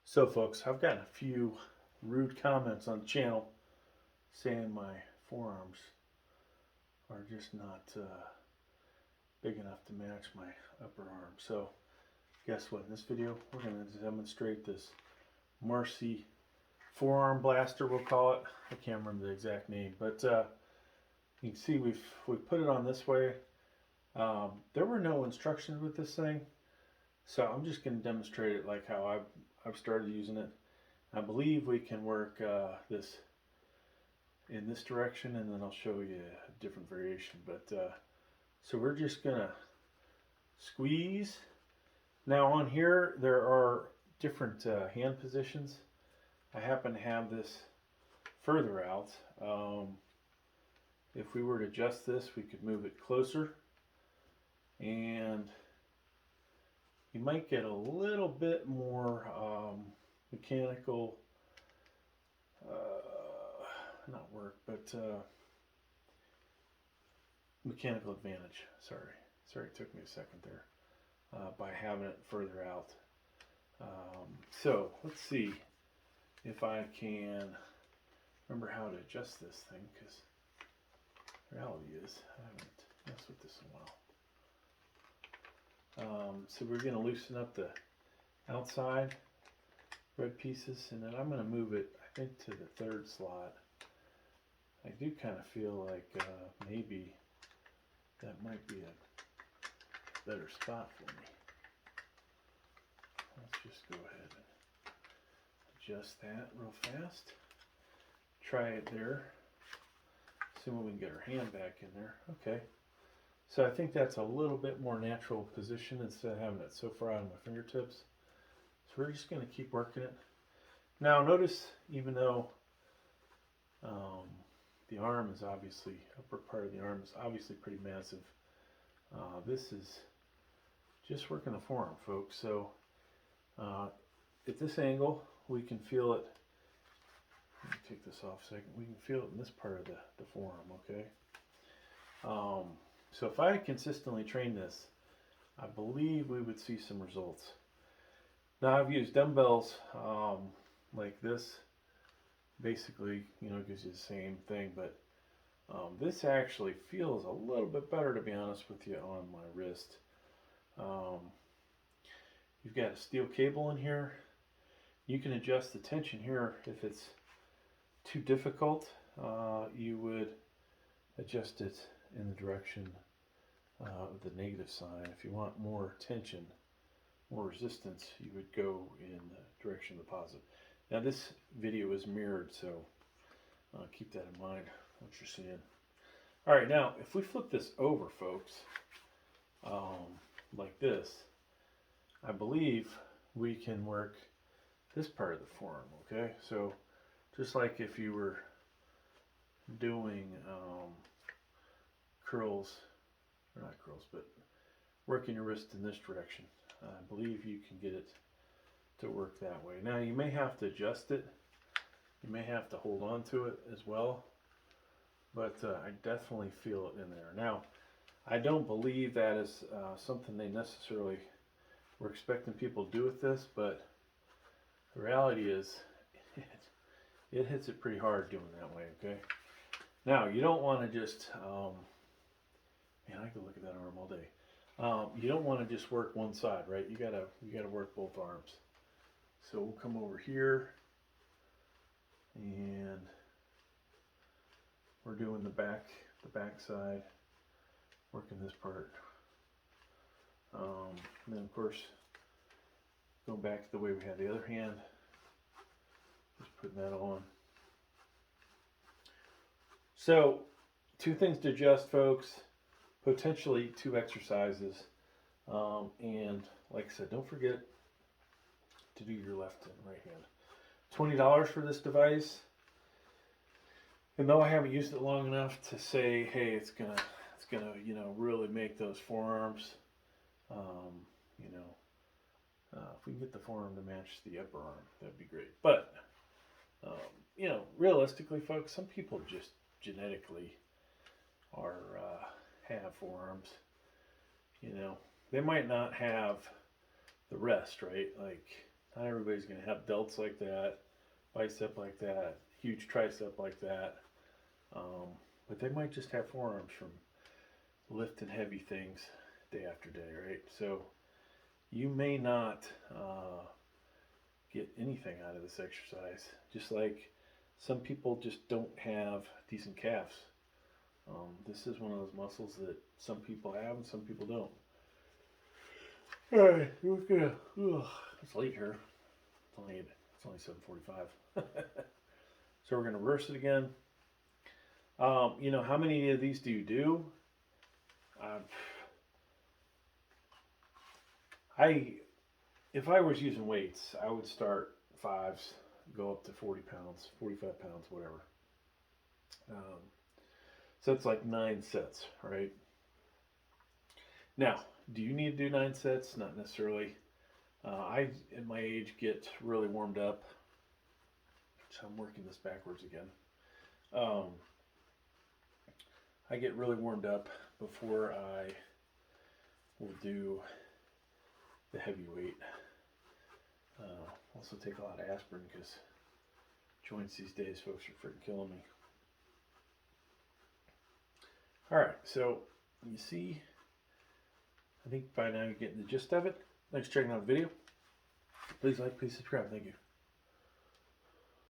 So folks, I've gotten a few rude comments on the channel saying my forearms are just not big enough to match my upper arm. So guess what? In this video, we're going to demonstrate this Marcy Fore Arm Blaster, we'll call it. I can't remember the exact name, but you can see we've put it on this way. There were no instructions with this thing, so I'm just going to demonstrate it like how I've started using it. I believe we can work this in this direction, and then I'll show you a different variation. But so we're just gonna squeeze. Now on here there are different hand positions. I happen to have this further out. If we were to adjust this, we could move it closer, and you might get a little bit more mechanical, not work, but mechanical advantage. Sorry, it took me a second there, by having it further out. So let's see if I can remember how to adjust this thing, because reality is I haven't messed with this in a while. So we're going to loosen up the outside red pieces, and then I'm going to move it, I think, to the third slot. I do kind of feel like maybe that might be a better spot for me. Let's just go ahead and adjust that real fast. Try it there. Assuming we can get our hand back in there. Okay. So I think that's a little bit more natural position instead of having it so far out of my fingertips. So we're just going to keep working it. Now notice, even though the arm is obviously, upper part of the arm is obviously pretty massive, this is just working the forearm, folks. So at this angle, we can feel it. Let me take this off a second. We can feel it in this part of the forearm, okay? So if I consistently train this, I believe we would see some results. Now I've used dumbbells like this. Basically, you know, gives you the same thing, but this actually feels a little bit better, to be honest with you, on my wrist. You've got a steel cable in here. You can adjust the tension here. If it's too difficult, you would adjust it in the direction of the negative sign. If you want more tension, more resistance, you would go in the direction of the positive. Now this video is mirrored, so keep that in mind, what you're seeing. Alright, now if we flip this over, folks, like this, I believe we can work this part of the forearm, okay? So just like if you were doing curls, or not curls, but working your wrist in this direction, I believe you can get it to work that way. Now you may have to adjust it, you may have to hold on to it as well, but I definitely feel it in there. Now I don't believe that is something they necessarily were expecting people to do with this, but the reality is it hits it pretty hard doing that way, okay? Now you don't want to just man, I could look at that arm all day. You don't want to just work one side, right? You gotta work both arms. So we'll come over here, and we're doing the back side, working this part. And then of course, going back to the way we had the other hand, just putting that on. So, two things to adjust, folks. Potentially two exercises, and like I said, don't forget to do your left and right hand. $20 for this device, and though I haven't used it long enough to say, hey, it's gonna you know, really make those forearms, you know, if we can get the forearm to match the upper arm, that'd be great. But you know, realistically, folks, some people just genetically are have forearms. You know, they might not have the rest, right? Like Not everybody's going to have delts like that, bicep like that, huge tricep like that. But they might just have forearms from lifting heavy things day after day, right? So you may not get anything out of this exercise. Just like some people just don't have decent calves. This is one of those muscles that some people have and some people don't. All right, we're gonna. It's late here. It's only 7:45. So we're gonna reverse it again. You know, how many of these do you do? If I was using weights, I would start 5s, go up to 40 pounds, 45 pounds, whatever. So it's like 9 sets, right? Now, do you need to do 9 sets? Not necessarily. I, at my age, get really warmed up. So I'm working this backwards again. I get really warmed up before I will do the heavy weight. Also take a lot of aspirin because joints these days, folks, are freaking killing me. All right, so you see, I think by now you're getting the gist of it. Thanks for checking out the video. Please like, please subscribe. Thank you.